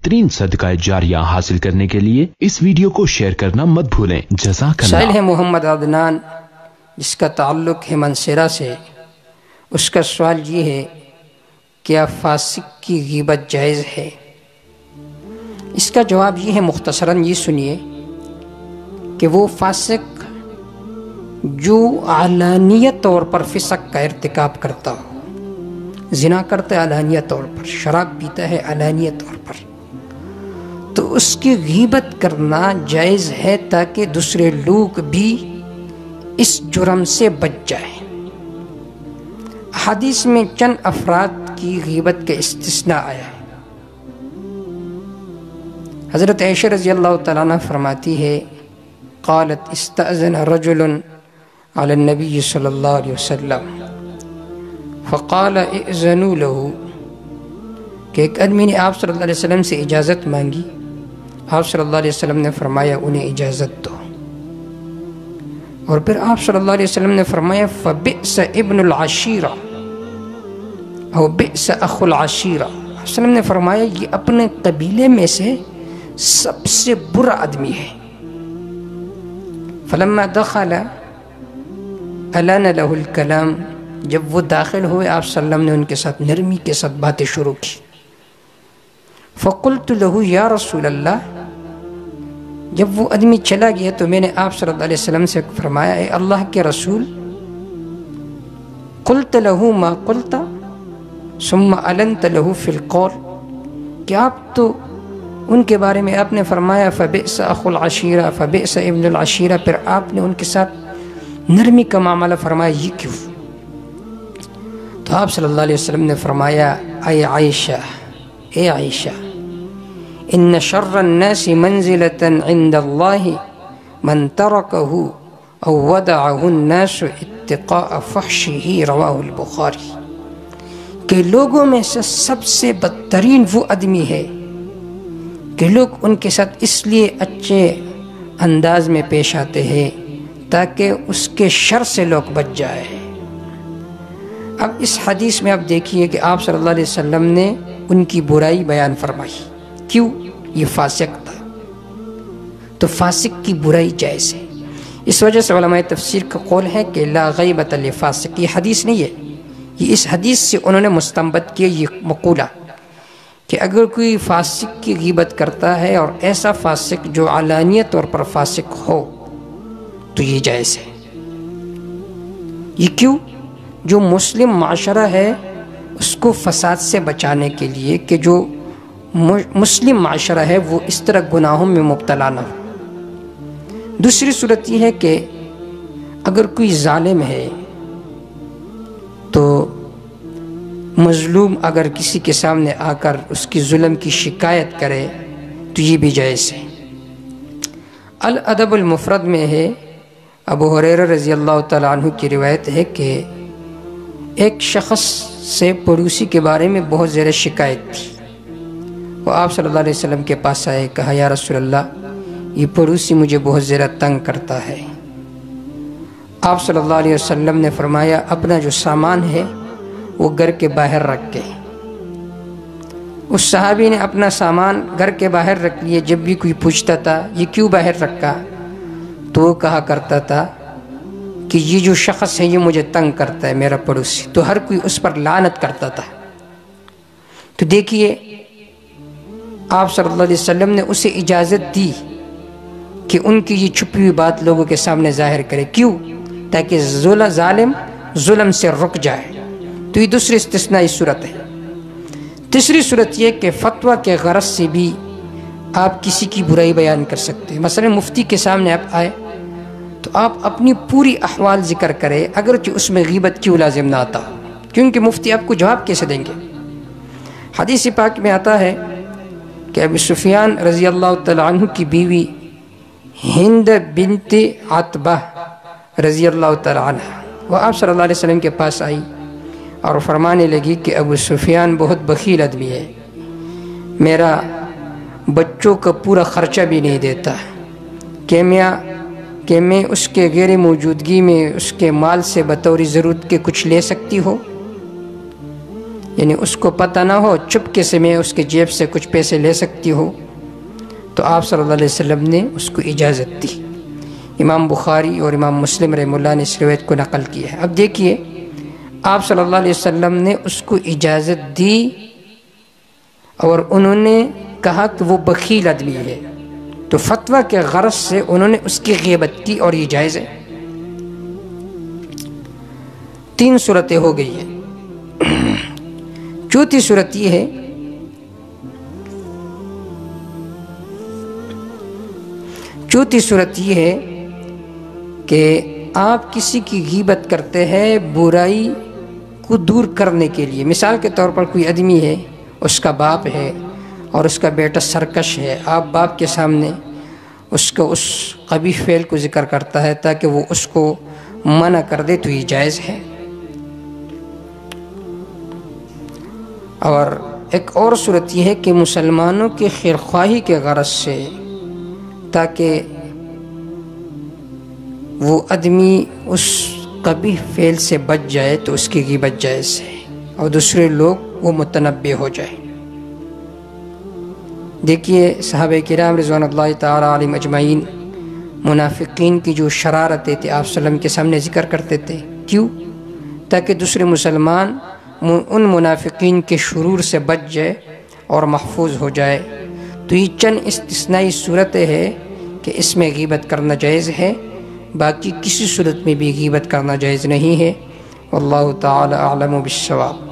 بہترین صدقہ جاریہ حاصل کرنے کے لیے اس ویڈیو کو شیئر کرنا مت بھولیں۔ جزاک اللہ۔ سائل ہے محمد عدنان، جس کا تعلق ہے منصیرہ سے۔ اس کا سوال یہ ہے، کیا فاسق کی غیبت جائز ہے؟ اس کا جواب یہ ہے، مختصراً یہ سنیے کہ وہ فاسق جو علانیہ طور پر فسق کا ارتکاب کرتا ہو، زنا کرتا ہے علانیہ طور پر، شراب پیتا ہے علانیہ طور پر، تو اس کی غیبت کرنا جائز ہے تاکہ دوسرے لوگ بھی اس جرم سے بچ جائیں۔ حدیث میں چند افراد کی غیبت کا استثناء آیا ہے۔ حضرت عائشہ رضی اللہ تعالیٰ عنہ فرماتی ہے، قالت استأذن رجل علی النبی صلی اللہ علیہ وسلم فقال ائذنوا له، کہ ایک آدمی نے آپ صلی اللہ علیہ وسلم سے اجازت مانگی، آپ صلی اللہ علیہ وسلم نے فرمایا انہیں اجازت دو، اور پھر آپ صلی اللہ علیہ وسلم نے فرمایا فبئس ابن العشیرہ او بئس اخو العشیرہ، آپ صلی اللہ علیہ وسلم نے فرمایا یہ اپنے قبیلے میں سے سب سے برا آدمی ہے۔ فلما دخل الان له الکلام، جب وہ داخل ہوئے آپ صلی اللہ علیہ وسلم نے ان کے ساتھ نرمی کے ساتھ باتیں شروع کی۔ فقلت له یا رسول اللہ، جب وہ آدمی چلا گیا تو میں نے آپ صلی اللہ علیہ وسلم سے فرمایا، اے اللہ کے رسول، قلت له ما قلت ثم علنت له فی القول، کہ آپ تو ان کے بارے میں آپ نے فرمایا فبئس اخو العشیرہ فبئس ابن العشیرہ، پھر آپ نے ان کے ساتھ نرمی کا معاملہ فرمایا، یہ کیوں؟ تو آپ صلی اللہ علیہ وسلم نے فرمایا، اے عائشہ، اے عائشہ، ان شر الناس منزلۃ عند اللہ من ترکہ او ودعہ الناس اتقاء فحشہ، رواہ البخاری، کہ لوگوں میں سے سب سے بدترین وہ آدمی ہے کہ لوگ ان کے ساتھ اس لیے اچھے انداز میں پیش آتے ہیں تاکہ اس کے شر سے لوگ بچ جائے۔ اب اس حدیث میں آپ دیکھیے کہ آپ صلی اللہ علیہ وسلم نے ان کی برائی بیان فرمائی، کیوں؟ یہ فاسق تھا، تو فاسق کی برائی جائز ہے۔ اس وجہ سے علماء تفسیر کا قول ہے کہ لا غیبۃ لفاسق، یہ حدیث نہیں ہے، یہ اس حدیث سے انہوں نے مستنبط کیا یہ مقولہ کہ اگر کوئی فاسق کی غیبت کرتا ہے اور ایسا فاسق جو علانیہ طور پر فاسق ہو تو یہ جائز ہے۔ یہ کیوں؟ جو مسلم معاشرہ ہے اس کو فساد سے بچانے کے لیے کہ جو مسلم معاشرہ ہے وہ اس طرح گناہوں میں مبتلا نہ ہو۔ دوسری صورت یہ ہے کہ اگر کوئی ظالم ہے تو مظلوم اگر کسی کے سامنے آ کر اس کی ظلم کی شکایت کرے تو یہ بھی جائز ہے۔ الادب المفرد میں ہے، ابو ہریرہ رضی اللہ تعالیٰ عنہ کی روایت ہے کہ ایک شخص سے پڑوسی کے بارے میں بہت زیادہ شکایت تھی، وہ آپ صلی اللہ علیہ وسلم کے پاس آئے، کہا یا رسول اللہ یہ پڑوسی مجھے بہت زیادہ تنگ کرتا ہے۔ آپ صلی اللہ علیہ وسلم نے فرمایا اپنا جو سامان ہے وہ گھر کے باہر رکھ کے۔ اس صحابی نے اپنا سامان گھر کے باہر رکھ لیے۔ جب بھی کوئی پوچھتا تھا یہ کیوں باہر رکھا تو وہ کہا کرتا تھا کہ یہ جو شخص ہے یہ مجھے تنگ کرتا ہے، میرا پڑوسی، تو ہر کوئی اس پر لعنت کرتا تھا۔ تو دیکھیے آپ صلی اللہ علیہ وسلم نے اسے اجازت دی کہ ان کی یہ چھپی ہوئی بات لوگوں کے سامنے ظاہر کرے، کیوں؟ تاکہ ظالم ظلم سے رک جائے۔ تو یہ دوسری استثنائی صورت ہے۔ تیسری صورت یہ کہ فتویٰ کے غرض سے بھی آپ کسی کی برائی بیان کر سکتے ہیں۔ مثلا مفتی کے سامنے آپ آئے تو آپ اپنی پوری احوال ذکر کریں، اگرچہ اس میں غیبت کیوں لازم نہ آتا، کیونکہ مفتی آپ کو جواب کیسے دیں گے؟ حدیث پاک میں آتا ہے کہ ابو سفیان رضی اللہ تعالیٰ عنہ کی بیوی ہند بنت عتبہ رضی اللہ تعالیٰ عنہ وہ آپ صلی اللہ علیہ وسلم کے پاس آئی اور فرمانے لگی کہ ابو سفیان بہت بخیل آدمی ہے، میرا بچوں کا پورا خرچہ بھی نہیں دیتا، کہ میں اس کے غیر موجودگی میں اس کے مال سے بطور ضرورت کے کچھ لے سکتی ہو؟ یعنی اس کو پتہ نہ ہو، چپکے سے میں اس کے جیب سے کچھ پیسے لے سکتی ہو، تو آپ صلی اللہ علیہ وسلم نے اس کو اجازت دی۔ امام بخاری اور امام مسلم رحمہ اللہ نے اس روایت کو نقل کیا ہے۔ اب دیکھیے، آپ صلی اللہ علیہ وسلم نے اس کو اجازت دی اور انہوں نے کہا کہ وہ بخیل آدمی ہے، تو فتویٰ کے غرض سے انہوں نے اس کی غیبت کی، اور یہ جائز ہے۔ 3 صورتیں ہو گئی ہیں۔ چوتھی صورت یہ ہے کہ آپ کسی کی غیبت کرتے ہیں برائی کو دور کرنے کے لیے۔ مثال کے طور پر کوئی آدمی ہے، اس کا باپ ہے اور اس کا بیٹا سرکش ہے، آپ باپ کے سامنے اس قبیح فعل کو ذکر کرتا ہے تاکہ وہ اس کو منع کر دے، تو یہ جائز ہے۔ اور ایک اور صورت یہ ہے کہ مسلمانوں کی خیرخواہی کے غرض سے، تاکہ وہ آدمی اس قبیح فعل سے بچ جائے، تو اس کی غیبت جائز ہے اور دوسرے لوگ وہ متنبہ ہو جائے۔ دیکھیے صحابہ کرام رضوان اللہ تعالی علیہم اجمعین منافقین کی جو شرارتیں تھے آپ صلی اللہ علیہ وسلم کے سامنے ذکر کرتے تھے، کیوں؟ تاکہ دوسرے مسلمان ان منافقین کے شرور سے بچ جائے اور محفوظ ہو جائے۔ تو یہ چند استثنائی صورتیں ہیں کہ اس میں غیبت کرنا جائز ہے، باقی کسی صورت میں بھی غیبت کرنا جائز نہیں ہے۔ واللہ تعالی اعلم بالصواب۔